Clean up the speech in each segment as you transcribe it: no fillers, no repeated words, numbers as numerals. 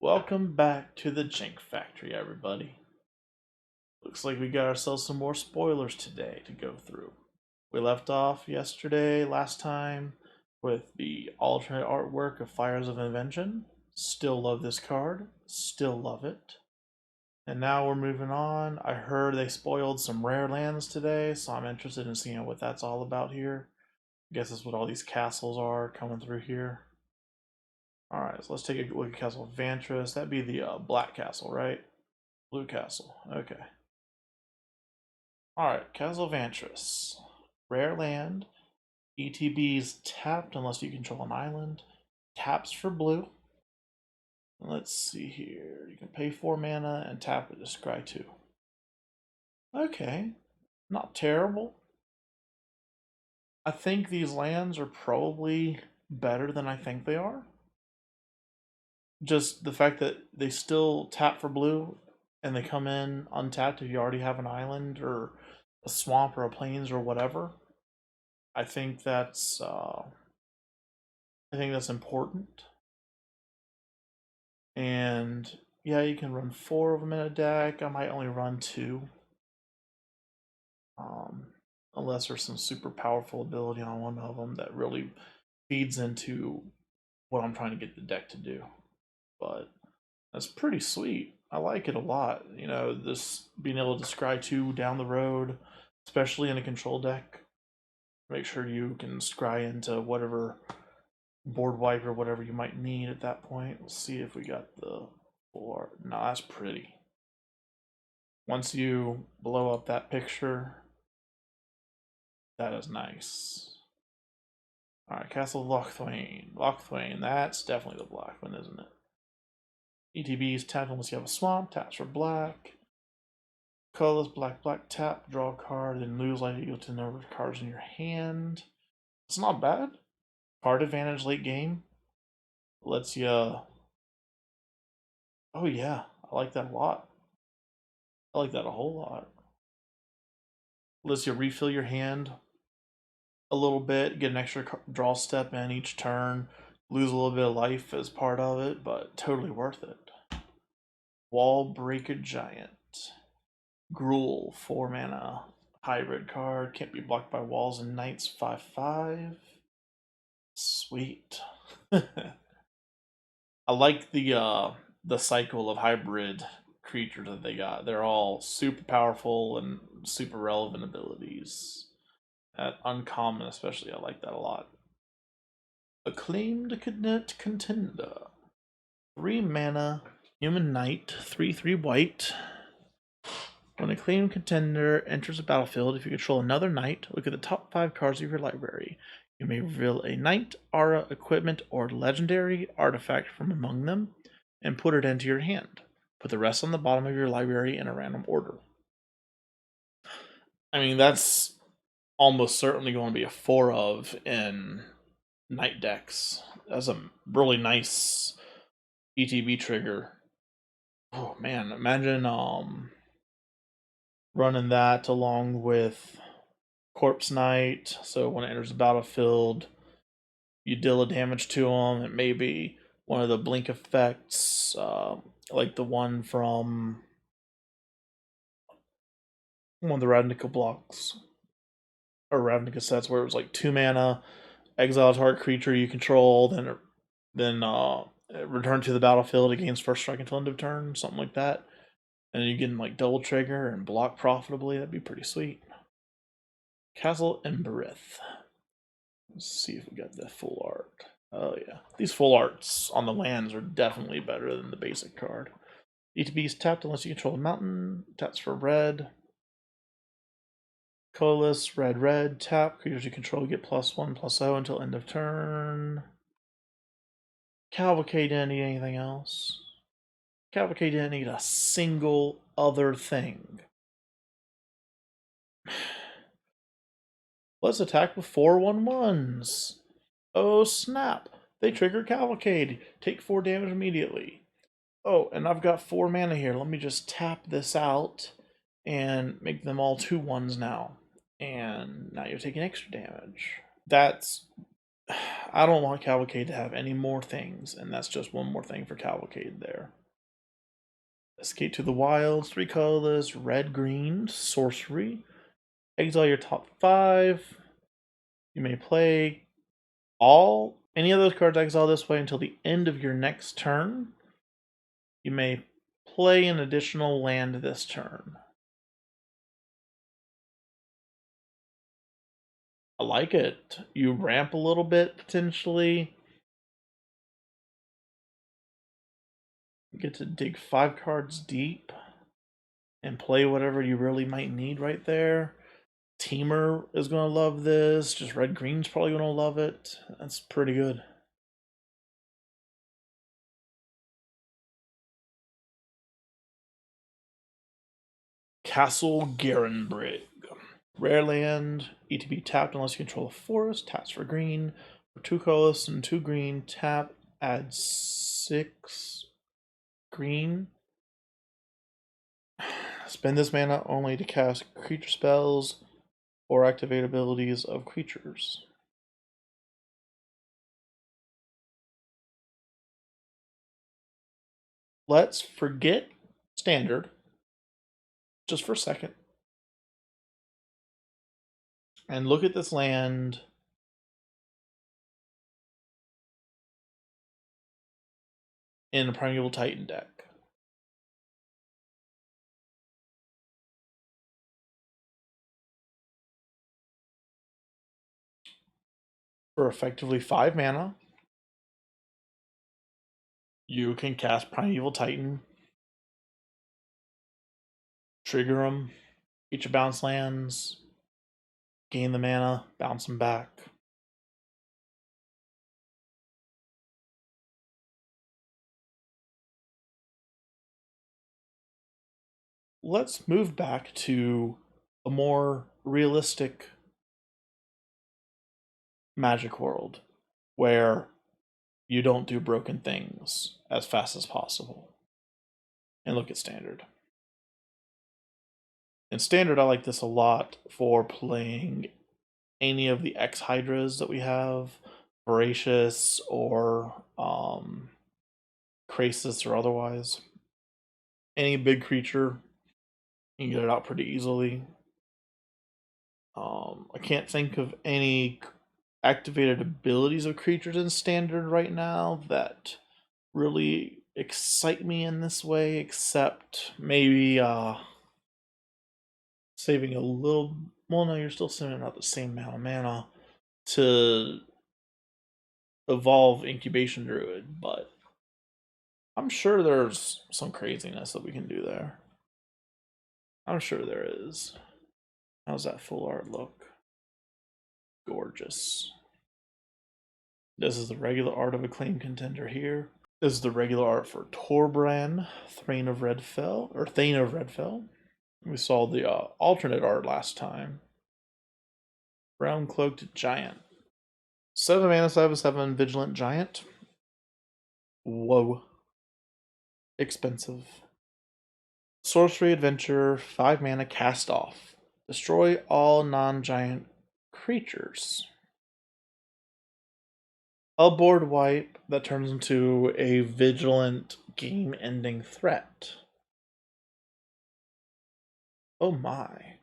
Welcome back to the Jank Factory, everybody. Looks like we got ourselves some more spoilers today to go through. We left off last time, with the alternate artwork of Fires of Invention. Still love this card, still love it. And now we're moving on. I heard they spoiled some rare lands today, so I'm interested in seeing what that's all about here. I guess that's what all these castles are coming through here. Alright, so let's take a look at Castle Vantress. That'd be the black castle, right? Blue castle. Okay. Alright, Castle Vantress. Rare land. ETB's tapped unless you control an island. Taps for blue. Let's see here. You can pay 4 mana and tap it to scry 2. Okay. Not terrible. I think these lands are probably better than I think they are. Just the fact that they still tap for blue and they come in untapped if you already have an island or a swamp or a plains or whatever. I think that's important. And yeah, you can run 4 of them in a deck. I might only run 2. Unless there's some super powerful ability on one of them that really feeds into what I'm trying to get the deck to do. But that's pretty sweet. I like it a lot. You know, this being able to scry 2 down the road, especially in a control deck. Make sure you can scry into whatever board wipe or whatever you might need at that point. Let's see if we got the full art. No, that's pretty. Once you blow up that picture, that is nice. Alright, Castle Locthwain. Locthwain, that's definitely the black one, isn't it? ETB's tap unless you have a swamp, taps for black. Colorless black, black, tap, draw a card, then lose life equal to the number of cards in your hand. It's not bad. Card advantage late game. Lets you. Oh, yeah. I like that a lot. I like that a whole lot. Lets you refill your hand a little bit, get an extra draw step in each turn, lose a little bit of life as part of it, but totally worth it. Wall Breaker Giant. Gruul, 4 mana. Hybrid card, can't be blocked by walls and knights, 5/5. Sweet. I like the cycle of hybrid creatures that they got. They're all super powerful and super relevant abilities. At uncommon, especially, I like that a lot. Acclaimed Contender. 3 mana, human knight, 3/3 white. When a acclaimed contender enters a battlefield, if you control another knight, look at the top 5 cards of your library. You may reveal a knight, aura, equipment, or legendary artifact from among them and put it into your hand. Put the rest on the bottom of your library in a random order. I mean, that's almost certainly going to be a 4 of in knight decks. That's a really nice ETB trigger. Oh man, imagine running that along with Corpse Knight. So when it enters the battlefield, you deal a damage to them. It may be one of the blink effects, like the one from one of the Ravnica blocks or Ravnica sets, where it was like 2 mana, exile target creature you control, then return to the battlefield, it gains first strike until end of turn, something like that. And you can like double trigger and block profitably. That'd be pretty sweet. Castle Emberith. Let's see if we got the full art. Oh yeah, these full arts on the lands are definitely better than the basic card. ETB is tapped unless you control a mountain. Taps for red. Colorless, red, red. Tap. Creatures you control get +1/+0 until end of turn. Cavalcade didn't need anything else. Cavalcade didn't need a single other thing. Let's attack with 4/1/1s. Oh snap! They trigger Cavalcade. Take 4 damage immediately. Oh, and I've got 4 mana here. Let me just tap this out and make them all 2/1s now. And now you're taking extra damage. That's I don't want Cavalcade to have any more things, and that's just one more thing for Cavalcade there. Escape to the Wilds, 3 colorless, red, green, sorcery. Exile your top 5. You may play any of those cards exile this way until the end of your next turn. You may play an additional land this turn. I like it. You ramp a little bit potentially. You get to dig 5 cards deep and play whatever you really might need right there. Teamer is going to love this. Just red green's probably going to love it. That's pretty good. Castle Garenbrig. Rare land, ETB tapped unless you control a forest. Taps for green. For 2 colorless and 2 green, tap, add 6 green. Spend this mana only to cast creature spells or activate abilities of creatures. Let's forget standard just for a second and look at this land in a Primeval Titan deck. For effectively 5 mana, you can cast Primeval Titan, trigger them, each of bounce lands, gain the mana, bounce them back. Let's move back to a more realistic Magic world where you don't do broken things as fast as possible. And look at standard. In standard, I like this a lot for playing any of the X Hydras that we have, Voracious or Krasis or otherwise. Any big creature, you can get it out pretty easily. I can't think of any activated abilities of creatures in standard right now that really excite me in this way, except maybe saving a little. Well, no, you're still sending out the same amount of mana to evolve Incubation Druid, but I'm sure there's some craziness that we can do there. I'm sure there is. How's that full art look? Gorgeous. This is the regular art of Acclaim Contender here. This is the regular art for Torbran, Throne of Redfell. We saw the alternate art last time. Brown Cloaked Giant. 7 mana, 7/7, Vigilant Giant. Whoa. Expensive. Sorcery Adventure, 5 mana, Cast Off. Destroy all non-giant creatures. A board wipe that turns into a vigilant game-ending threat. Oh my.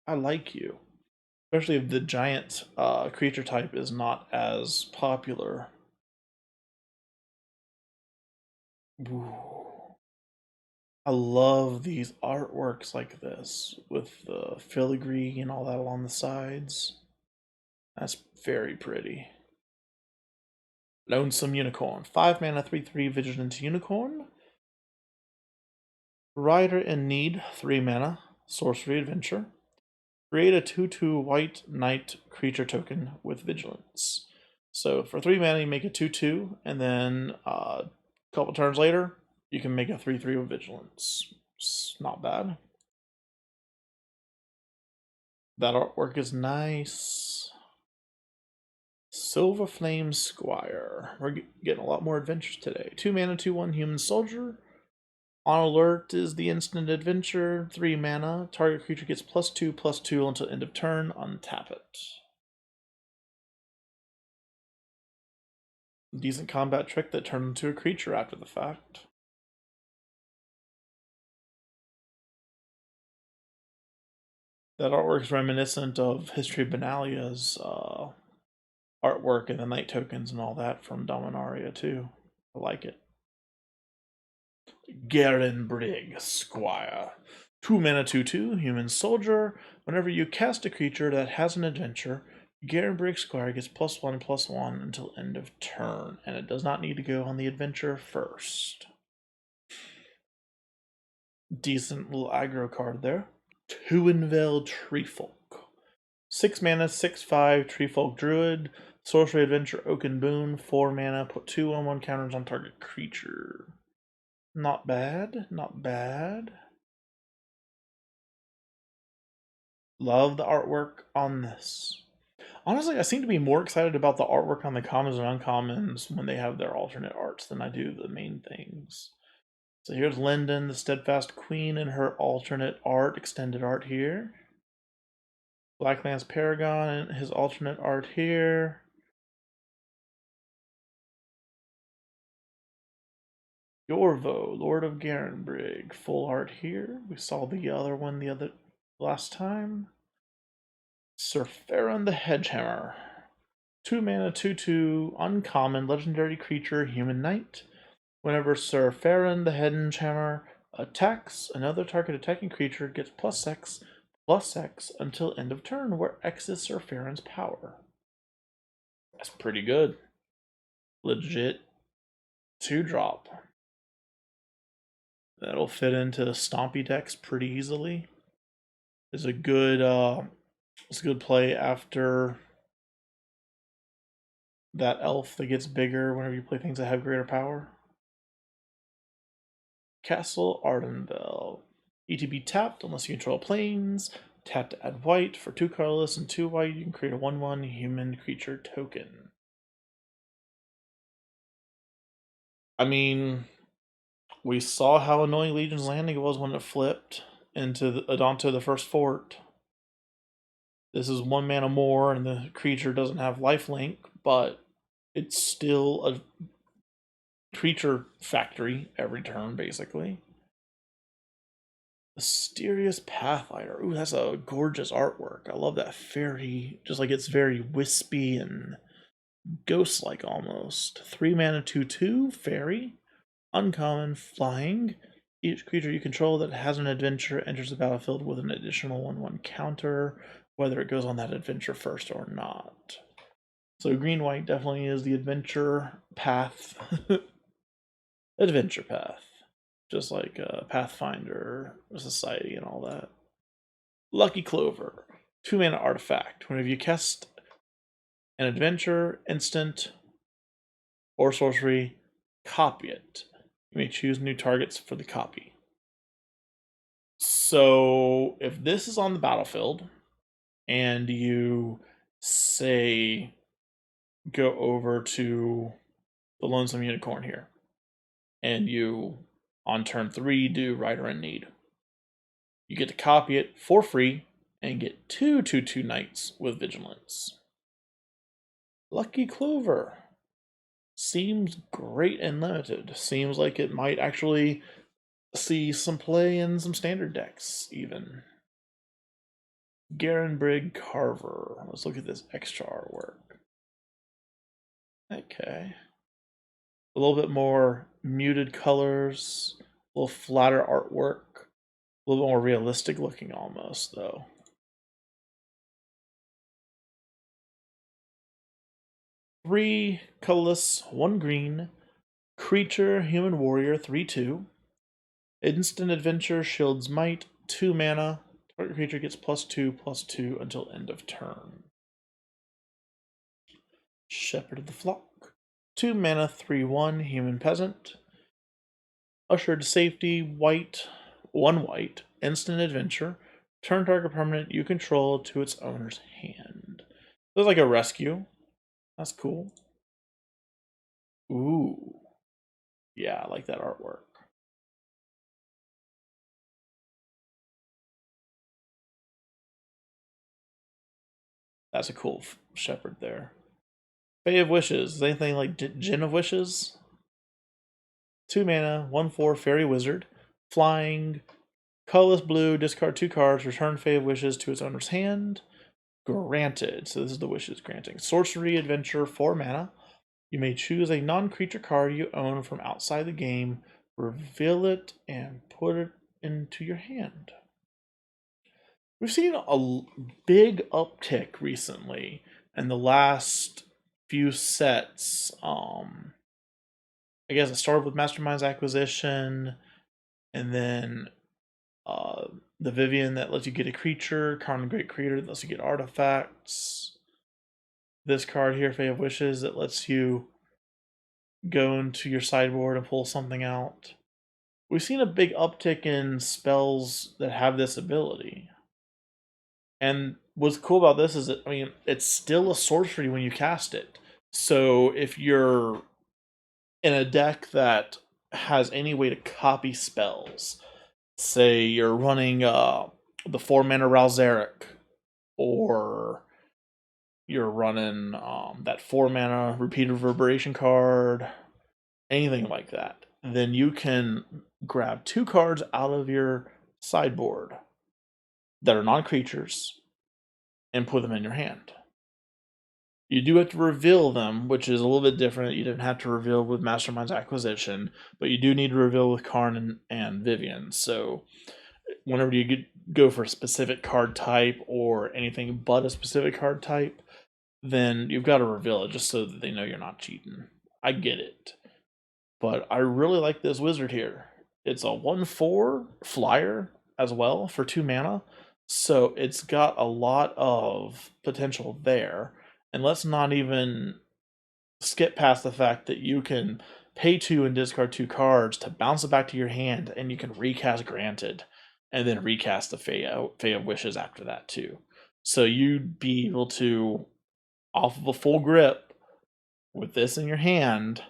I like you. Especially if the giant creature type is not as popular. Ooh. I love these artworks like this with the filigree and all that along the sides. That's very pretty. Lonesome Unicorn. 5 mana, 3/3 Vigilant Unicorn. Rider in Need. 3 mana. Sorcery Adventure. Create a 2/2 white knight creature token with Vigilance. So for 3 mana, you make a 2/2, and then a couple turns later, you can make a 3/3 with Vigilance. It's not bad. That artwork is nice. Silver Flame Squire. We're getting a lot more adventures today. 2 mana, 2/1 Human Soldier. On Alert is the instant adventure. 3 mana. Target creature gets +2/+2 until end of turn. Untap it. Decent combat trick that turned into a creature after the fact. That artwork's reminiscent of History of Benalia's artwork and the night tokens and all that from Dominaria too. I like it. Garen Brigg, Squire. 2 mana 2/2, human soldier. Whenever you cast a creature that has an adventure, Garen Brigg Squire gets +1/+1 until end of turn, and it does not need to go on the adventure first. Decent little aggro card there. Tuinvale Treefolk. 6 mana, 6/5, Treefolk Druid. Sorcery Adventure Oaken Boon. 4 mana, put 2/1 counters on target creature. Not bad, not bad. Love the artwork on this. Honestly, I seem to be more excited about the artwork on the commons and uncommons when they have their alternate arts than I do the main things. So here's Linden, the Steadfast Queen, and her alternate art, extended art here. Blacklands Paragon and his alternate art here. Yorvo, Lord of Garenbrig, full art here. We saw the other one the last time. Sir Farron the Hedgehammer. 2 mana, 2/2, uncommon, legendary creature, human knight. Whenever Sir Farron the Hedgehammer attacks, another target attacking creature gets +X until end of turn, where X is Sir Farron's power. That's pretty good. Legit 2-drop. That'll fit into Stompy decks pretty easily. It's a good play after that elf that gets bigger whenever you play things that have greater power. Castle Ardenvale. ETB tapped unless you control planes. Tap to add white. For 2 colorless and 2 white, you can create a 1/1 human creature token. I mean, we saw how annoying Legion's Landing was when it flipped into onto the first fort. This is 1 mana more, and the creature doesn't have lifelink, but it's still a creature factory every turn, basically. Mysterious Pathfinder. Ooh, that's a gorgeous artwork. I love that fairy. Just like it's very wispy and ghost-like almost. 3 mana 2/2, fairy. Uncommon, flying. Each creature you control that has an adventure enters the battlefield with an additional 1/1 counter, whether it goes on that adventure first or not. So green-white definitely is the adventure path. Adventure path. Just like Pathfinder, Society, and all that. Lucky Clover. 2 mana artifact. Whenever you cast an adventure, instant, or sorcery, copy it. You may choose new targets for the copy. So if this is on the battlefield and you say go over to the Lonesome Unicorn here and you on turn 3 do Rider in Need, you get to copy it for free and get 2 2/2 knights with vigilance. Lucky Clover seems great and limited. Seems like it might actually see some play in some standard decks, even. Garenbrig Carver. Let's look at this extra artwork. Okay. A little bit more muted colors, a little flatter artwork, a little bit more realistic looking almost, though. Three colorless, 1 green, creature, human warrior, 3/2. Instant adventure, Shield's Might, 2 mana. Target creature gets +2/+2 until end of turn. Shepherd of the Flock. 2 mana, 3/1, human peasant. Ushered to safety, white, 1 white, instant adventure. Turn target permanent you control to its owner's hand. So it's like a rescue. That's cool. Ooh. Yeah, I like that artwork. That's a cool shepherd there. Fae of Wishes. Is anything like Djinn of Wishes? 2 mana, 1/4 Fairy Wizard. Flying, colorless blue, discard 2 cards, return Fae of Wishes to its owner's hand. Granted. So this is the wishes granting. Sorcery Adventure, 4 mana. You may choose a non-creature card you own from outside the game, reveal it, and put it into your hand. We've seen a big uptick recently in the last few sets. I guess it started with Mastermind's acquisition, and then the Vivian that lets you get a creature, Karn the Great Creator that lets you get artifacts. This card here, Fae of Wishes, that lets you go into your sideboard and pull something out. We've seen a big uptick in spells that have this ability. And what's cool about this is that, I mean, it's still a sorcery when you cast it. So if you're in a deck that has any way to copy spells, say you're running the 4 mana Ralzeric, or you're running that 4 mana Repeated Reverberation card, anything like that, then you can grab 2 cards out of your sideboard that are non-creatures and put them in your hand. You do have to reveal them, which is a little bit different. You didn't have to reveal with Mastermind's acquisition, but you do need to reveal with Karn and Vivian. So whenever you go for a specific card type or anything but a specific card type, then you've got to reveal it just so that they know you're not cheating. I get it. But I really like this wizard here. It's a 1/4 flyer as well for 2 mana. So it's got a lot of potential there. And let's not even skip past the fact that you can pay 2 and discard 2 cards to bounce it back to your hand, and you can recast Granted and then recast the Fae of Wishes after that too. So you'd be able to, off of a full grip with this in your hand,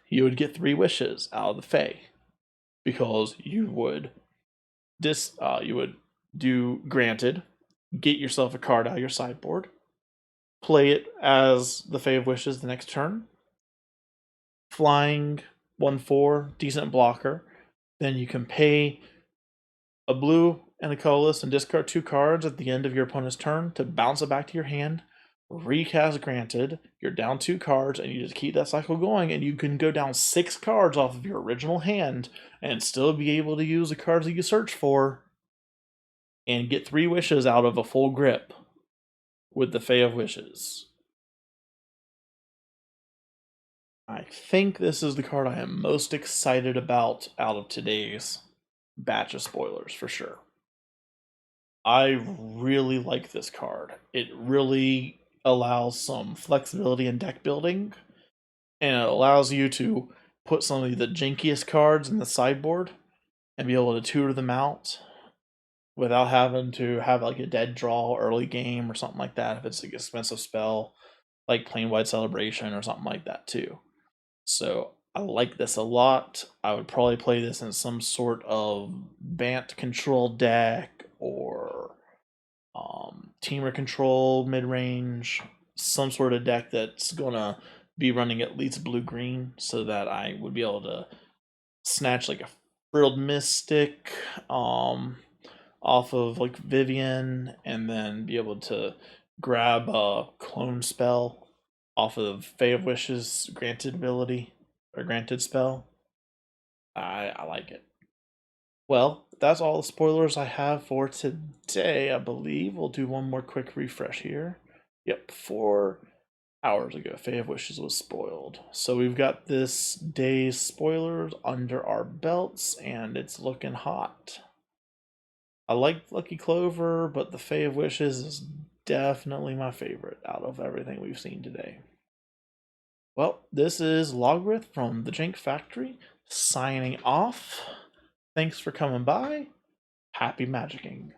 you would get 3 wishes out of the Fae, because you would do Granted, get yourself a card out of your sideboard, play it as the Fae of Wishes the next turn, flying 1/4, decent blocker. Then you can pay a blue and a colorless and discard 2 cards at the end of your opponent's turn to bounce it back to your hand, recast Granted, you're down 2 cards, and you just keep that cycle going, and you can go down 6 cards off of your original hand and still be able to use the cards that you search for and get 3 wishes out of a full grip with the Fae of Wishes. I think this is the card I am most excited about out of today's batch of spoilers, for sure. I really like this card. It really allows some flexibility in deck building, and it allows you to put some of the jankiest cards in the sideboard and be able to tutor them out without having to have like a dead draw early game or something like that if it's an expensive spell like Plain-Wide Celebration or something like that too. So I like this a lot. I would probably play this in some sort of Bant control deck or Teamer control mid-range, some sort of deck that's gonna be running at least blue-green, so that I would be able to snatch like a Frilled Mystic off of like Vivian, and then be able to grab a Clone spell off of Fae of Wishes granted ability or granted spell. I like it. Well, that's all the spoilers I have for today, I believe. We'll do one more quick refresh here. Yep, 4 hours ago, Fae of Wishes was spoiled. So we've got this day's spoilers under our belts, and it's looking hot. I like Lucky Clover, but the Fae of Wishes is definitely my favorite out of everything we've seen today. Well, this is Logrith from the Jank Factory signing off. Thanks for coming by. Happy magicking.